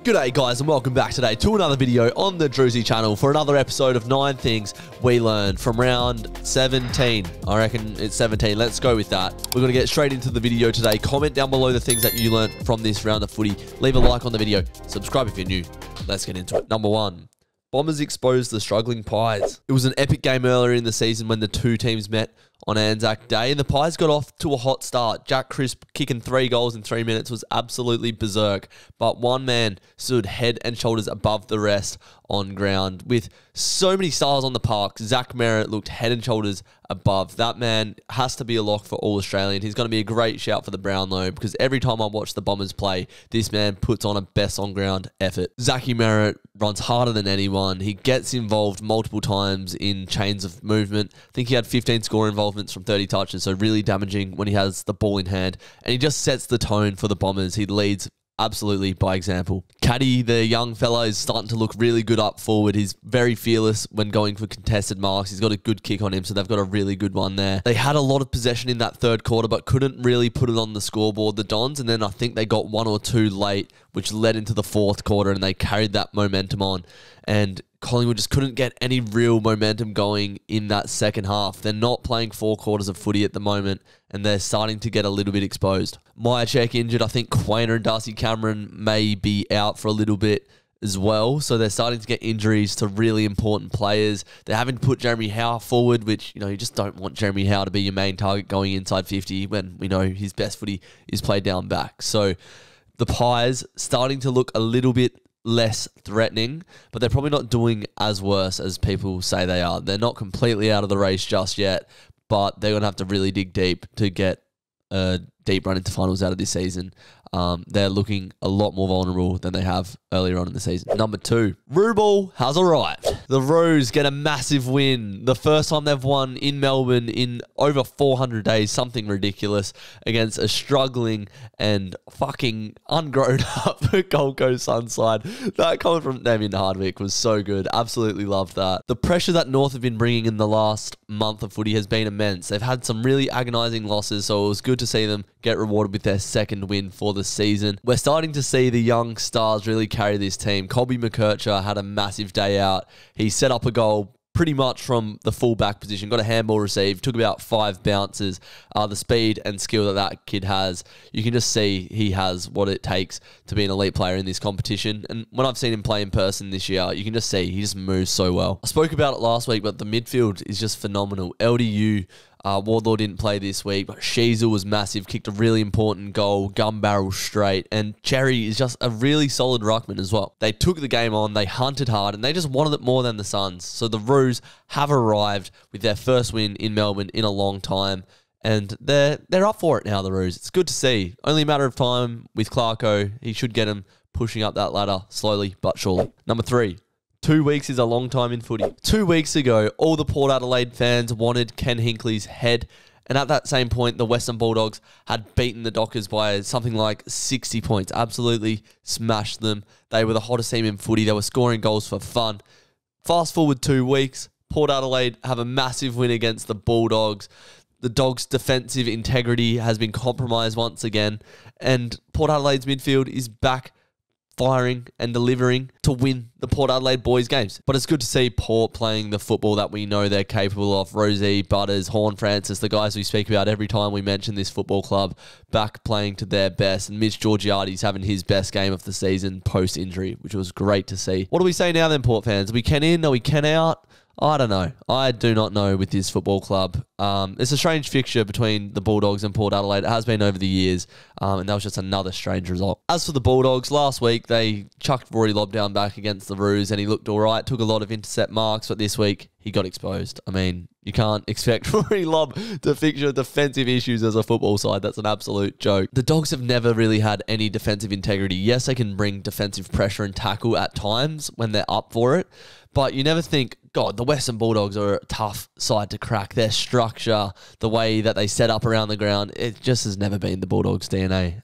G'day guys and welcome back today to another video on the Drewzy channel for another episode of 9 things we learned from round 17. I reckon it's 17. Let's go with that. We're going to get straight into the video today. Comment down below the things that you learned from this round of footy. Leave a like on the video. Subscribe if you're new. Let's get into it. Number 1. Bombers exposed the struggling Pies. It was an epic game earlier in the season when the two teams met on Anzac Day, and the Pies got off to a hot start. Jack Crisp kicking 3 goals in 3 minutes was absolutely berserk, but one man stood head and shoulders above the rest on ground. With so many stars on the park, Zach Merritt looked head and shoulders above. That man has to be a lock for All-Australian. He's going to be a great shout for the Brownlow because every time I watch the Bombers play, this man puts on a best on-ground effort. Zachy Merritt runs harder than anyone. He gets involved multiple times in chains of movement. I think he had 15 score involvements from 30 touches, so really damaging when he has the ball in hand. And he just sets the tone for the Bombers. He leads absolutely by example. Caddy, the young fella, is starting to look really good up forward. He's very fearless when going for contested marks. He's got a good kick on him, so they've got a really good one there. They had a lot of possession in that third quarter, but couldn't really put it on the scoreboard, the Dons, and then I think they got 1 or 2 late, which led into the fourth quarter, and they carried that momentum on. And Collingwood just couldn't get any real momentum going in that second half. They're not playing 4 quarters of footy at the moment, and they're starting to get a little bit exposed. Myercheck injured. I think Quainer and Darcy Cameron may be out for a little bit as well, so they're starting to get injuries to really important players. They're having to put Jeremy Howe forward, which, you know, you just don't want Jeremy Howe to be your main target going inside 50 when we know his best footy is played down back. So the Pies starting to look a little bit less threatening, but they're probably not doing as worse as people say they are. They're not completely out of the race just yet, but they're going to have to really dig deep to get a deep run into finals out of this season. They're looking a lot more vulnerable than they have earlier on in the season. Number 2, Rubel has arrived. The Roos get a massive win. The first time they've won in Melbourne in over 400 days, something ridiculous, against a struggling and fucking ungrown up Gold Coast Sunside. That comment from Damien Hardwick was so good. Absolutely loved that. The pressure that North have been bringing in the last month of footy has been immense. They've had some really agonising losses, so it was good to see them get rewarded with their second win for the season. We're starting to see the young stars really carry this team. Colby McKercher had a massive day out. He set up a goal pretty much from the full-back position, got a handball received, took about 5 bounces. The speed and skill that that kid has, you can just see he has what it takes to be an elite player in this competition. And when I've seen him play in person this year, you can just see he just moves so well. I spoke about it last week, but the midfield is just phenomenal. LDU, Wardlaw didn't play this week, but Sheezel was massive, kicked a really important goal, gun barrel straight, and Cherry is just a really solid ruckman as well. They took the game on, they hunted hard, and they just wanted it more than the Suns. So the Roos have arrived with their first win in Melbourne in a long time, and they're up for it now, the Roos. It's good to see. Only a matter of time with Clarko. He should get them pushing up that ladder slowly but surely. Number 3. 2 weeks is a long time in footy. 2 weeks ago, all the Port Adelaide fans wanted Ken Hinkley's head, and at that same point, the Western Bulldogs had beaten the Dockers by something like 60 points. Absolutely smashed them. They were the hottest team in footy. They were scoring goals for fun. Fast forward 2 weeks, Port Adelaide have a massive win against the Bulldogs. The Dogs' defensive integrity has been compromised once again, and Port Adelaide's midfield is back firing and delivering to win the Port Adelaide boys games. But it's good to see Port playing the football that we know they're capable of. Rosie, Butters, Horn Francis, the guys we speak about every time we mention this football club, back playing to their best. And Mitch Georgiades having his best game of the season post-injury, which was great to see. What do we say now then, Port fans? Are we Ken in? Are we Ken out? I don't know. I do not know with this football club. It's a strange fixture between the Bulldogs and Port Adelaide. It has been over the years, and that was just another strange result. As for the Bulldogs, last week they chucked Rory Lobb down back against the Roos, and he looked all right, took a lot of intercept marks, but this week he got exposed. I mean, you can't expect Rory Lobb to fix your defensive issues as a football side. That's an absolute joke. The Dogs have never really had any defensive integrity. Yes, they can bring defensive pressure and tackle at times when they're up for it, but you never think, God, the Western Bulldogs are a tough side to crack. Their structure, the way that they set up around the ground, it just has never been the Bulldogs' DNA.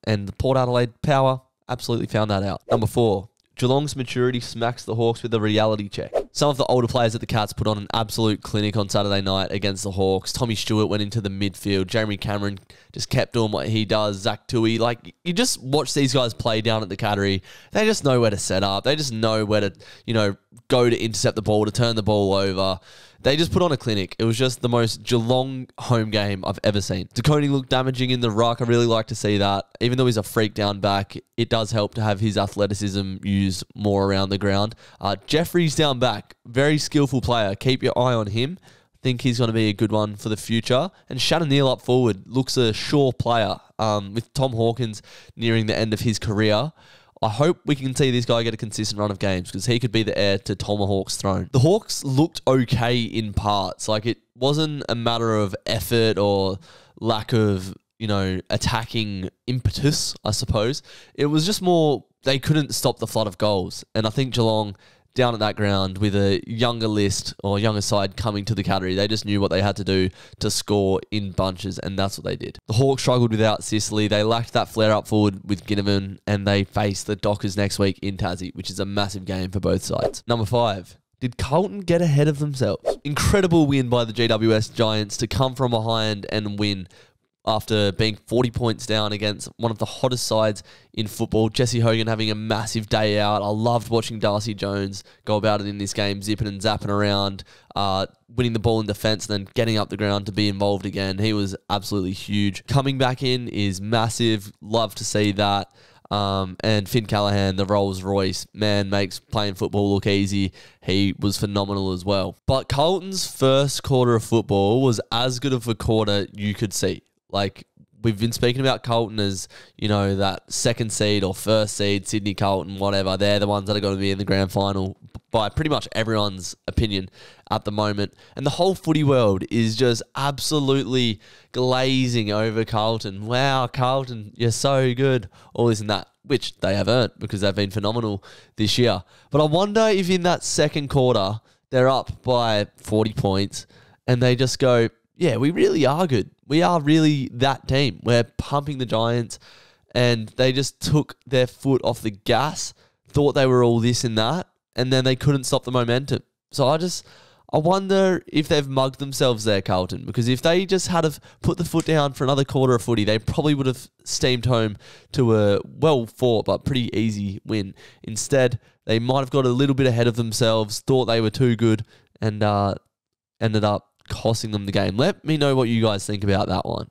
And the Port Adelaide power absolutely found that out. Number 4, Geelong's maturity smacks the Hawks with a reality check. Some of the older players at the Cats put on an absolute clinic on Saturday night against the Hawks. Tommy Stewart went into the midfield. Jeremy Cameron just kept doing what he does. Zach Tui, like, you just watch these guys play down at the Cattery. They just know where to set up. They just know where to, go to intercept the ball, to turn the ball over. They just put on a clinic. It was just the most Geelong home game I've ever seen. DeConey looked damaging in the ruck. I really like to see that. Even though he's a freak down back, it does help to have his athleticism used more around the ground. Jeffrey's down back. Very skillful player. Keep your eye on him. I think he's going to be a good one for the future. And Shannon Neal up forward looks a sure player. With Tom Hawkins nearing the end of his career, I hope we can see this guy get a consistent run of games because he could be the heir to Tomahawk's throne. The Hawks looked okay in parts. Like, it wasn't a matter of effort or lack of, attacking impetus, I suppose. It was just more they couldn't stop the flood of goals. And I think Geelong, down at that ground with a younger list or younger side coming to the Cattery, they just knew what they had to do to score in bunches, and that's what they did. The Hawks struggled without Sicily. They lacked that flare up forward with Ginnivan, and they face the Dockers next week in Tassie, which is a massive game for both sides. Number 5. Did Carlton get ahead of themselves? Incredible win by the GWS Giants to come from behind and win after being 40 points down against one of the hottest sides in football. Jesse Hogan having a massive day out. I loved watching Darcy Jones go about it in this game, zipping and zapping around, winning the ball in defence, and then getting up the ground to be involved again. He was absolutely huge. Coming back in is massive. Love to see that. And Finn Callahan, the Rolls Royce, man, makes playing football look easy. He was phenomenal as well. But Carlton's first quarter of football was as good of a quarter you could see. Like, we've been speaking about Carlton as, that second seed or first seed, Sydney, Carlton, whatever. They're the ones that are going to be in the grand final by pretty much everyone's opinion at the moment. And the whole footy world is just absolutely glazing over Carlton. Wow, Carlton, you're so good. All this and that, which they have earned because they've been phenomenal this year. But I wonder if in that second quarter, they're up by 40 points and they just go, yeah, we really are good. We are really that team. We're pumping the Giants, and they just took their foot off the gas, thought they were all this and that, and then they couldn't stop the momentum. So I wonder if they've mugged themselves there, Carlton, because if they just had have put the foot down for another quarter of footy, they probably would have steamed home to a well-fought but pretty easy win. Instead, they might have got a little bit ahead of themselves, thought they were too good, and ended up costing them the game. Let me know what you guys think about that one.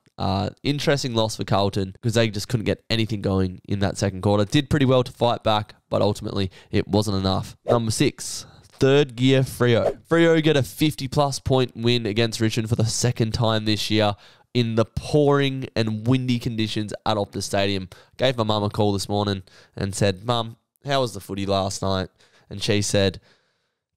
Interesting loss for Carlton because they just couldn't get anything going in that second quarter. Did pretty well to fight back, but ultimately it wasn't enough. Number 6, third gear Freo. Freo get a 50-plus point win against Richmond for the second time this year in the pouring and windy conditions at Optus Stadium. Gave my mum a call this morning and said, "Mum, how was the footy last night?" And she said,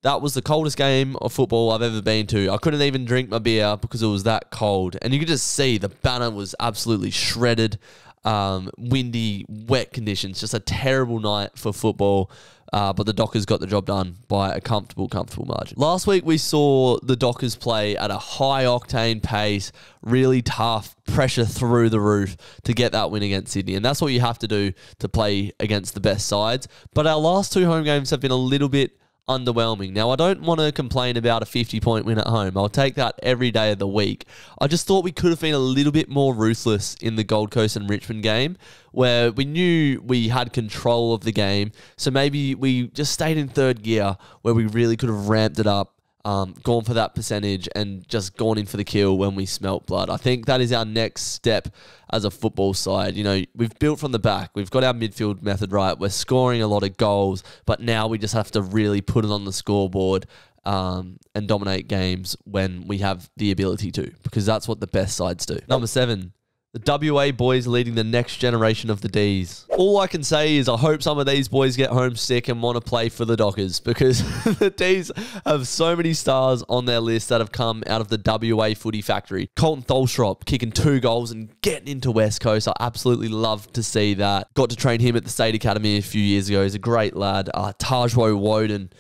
"That was the coldest game of football I've ever been to. I couldn't even drink my beer because it was that cold." And you could just see the banner was absolutely shredded. Windy, wet conditions. Just a terrible night for football. But the Dockers got the job done by a comfortable margin. Last week, we saw the Dockers play at a high-octane pace, really tough, pressure through the roof to get that win against Sydney. And that's what you have to do to play against the best sides. But our last 2 home games have been a little bit underwhelming. Now, I don't want to complain about a 50-point win at home. I'll take that every day of the week. I just thought we could have been a little bit more ruthless in the Gold Coast and Richmond game, where we knew we had control of the game. So maybe we just stayed in third gear, where we really could have ramped it up, gone for that percentage, and just gone in for the kill when we smelt blood. I think that is our next step as a football side. We've built from the back. We've got our midfield method right. We're scoring a lot of goals, but now we just have to really put it on the scoreboard and dominate games when we have the ability to, because that's what the best sides do. Number 7. The WA boys leading the next generation of the Ds. All I can say is I hope some of these boys get homesick and want to play for the Dockers, because the Ds have so many stars on their list that have come out of the WA footy factory. Colton Tholstrop kicking 2 goals and getting into West Coast. I absolutely love to see that. Got to train him at the State Academy a few years ago. He's a great lad. Tajwo Woden,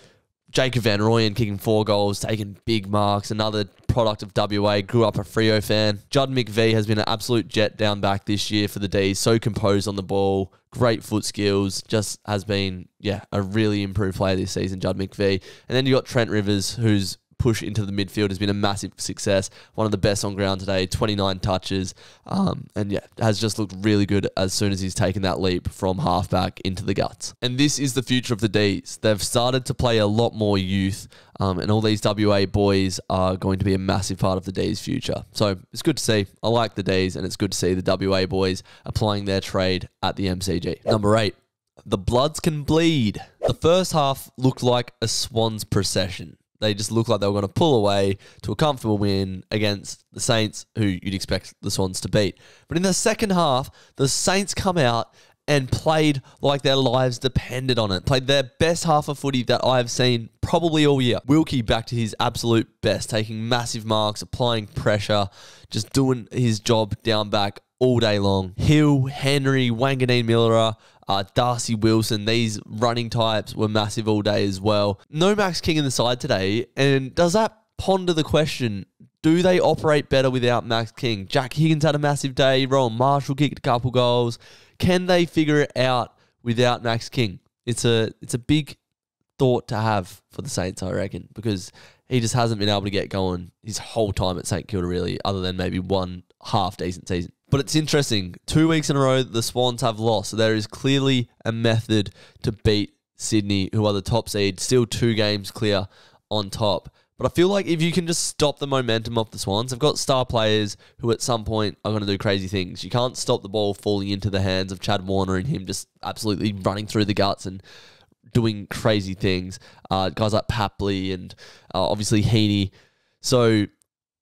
Jacob Van Rooyen kicking 4 goals, taking big marks. Another product of WA, grew up a Freo fan. Judd McVee has been an absolute jet down back this year for the Ds. So composed on the ball. great foot skills, just has been, yeah, a really improved player this season, Judd McVee. And then you got Trent Rivers, whose push into the midfield has been a massive success. One of the best on ground today, 29 touches. And yeah, has just looked really good as soon as he's taken that leap from halfback into the guts. And this is the future of the Ds. They've started to play a lot more youth, and all these WA boys are going to be a massive part of the Ds' future. So it's good to see. I like the Ds, and it's good to see the WA boys applying their trade at the MCG. Number 8. The Bloods can bleed. The first half looked like a Swans procession. They just looked like they were going to pull away to a comfortable win against the Saints, who you'd expect the Swans to beat. But in the second half, the Saints come out and played like their lives depended on it. Played their best half of footy that I've seen probably all year. Wilkie back to his absolute best, taking massive marks, applying pressure, just doing his job down back all day long. Hill, Henry, Wanganeen Miller, Darcy Wilson, these running types were massive all day as well. No Max King in the side today, and does that ponder the question, do they operate better without Max King? Jack Higgins had a massive day, Rowan Marshall kicked a couple goals. Can they figure it out without Max King? It's a big thought to have for the Saints, I reckon, because he just hasn't been able to get going his whole time at St Kilda, really, other than maybe one half-decent season. But it's interesting. 2 weeks in a row, the Swans have lost. So there is clearly a method to beat Sydney, who are the top seed, still 2 games clear on top. But I feel like if you can just stop the momentum of the Swans, they've got star players who at some point are going to do crazy things. You can't stop the ball falling into the hands of Chad Warner and him just absolutely running through the guts and doing crazy things. Guys like Papley and obviously Heaney. So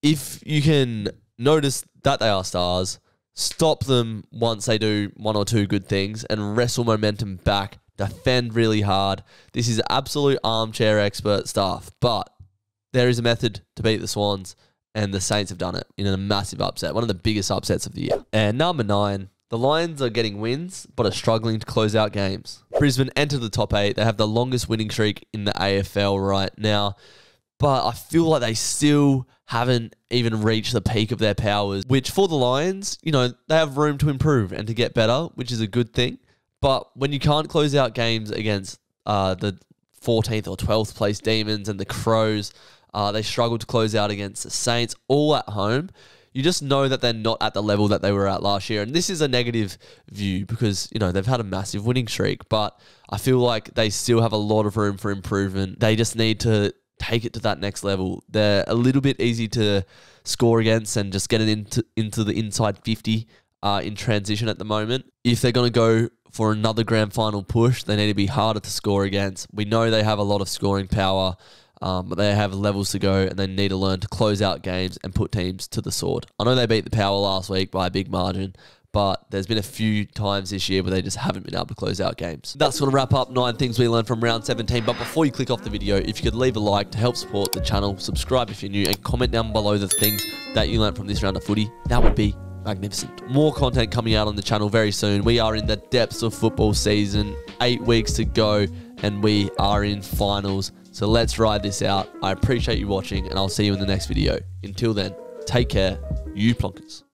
if you can notice that they are stars, stop them once they do 1 or 2 good things and wrestle momentum back, defend really hard. This is absolute armchair expert stuff, but there is a method to beat the Swans, and the Saints have done it in a massive upset, one of the biggest upsets of the year. And number 9, the Lions are getting wins, but are struggling to close out games. Brisbane entered the top 8. They have the longest winning streak in the AFL right now, but I feel like they still haven't even reached the peak of their powers, which for the Lions, you know, they have room to improve and to get better, which is a good thing. But when you can't close out games against the 14th or 12th place Demons and the Crows, they struggle to close out against the Saints, all at home. You just know that they're not at the level that they were at last year. And this is a negative view because, you know, they've had a massive winning streak, but I feel like they still have a lot of room for improvement. They just need to take it to that next level. They're a little bit easy to score against and just get it into the inside 50 in transition at the moment. If they're going to go for another grand final push, they need to be harder to score against. We know they have a lot of scoring power, but they have levels to go, and they need to learn to close out games and put teams to the sword. I know they beat the Power last week by a big margin, but there's been a few times this year where they just haven't been able to close out games. That's going to wrap up 9 things we learned from round 17. But before you click off the video, if you could leave a like to help support the channel, subscribe if you're new, and comment down below the things that you learned from this round of footy, that would be magnificent. More content coming out on the channel very soon. We are in the depths of football season, 8 weeks to go, and we are in finals. So let's ride this out. I appreciate you watching, and I'll see you in the next video. Until then, take care, you plonkers.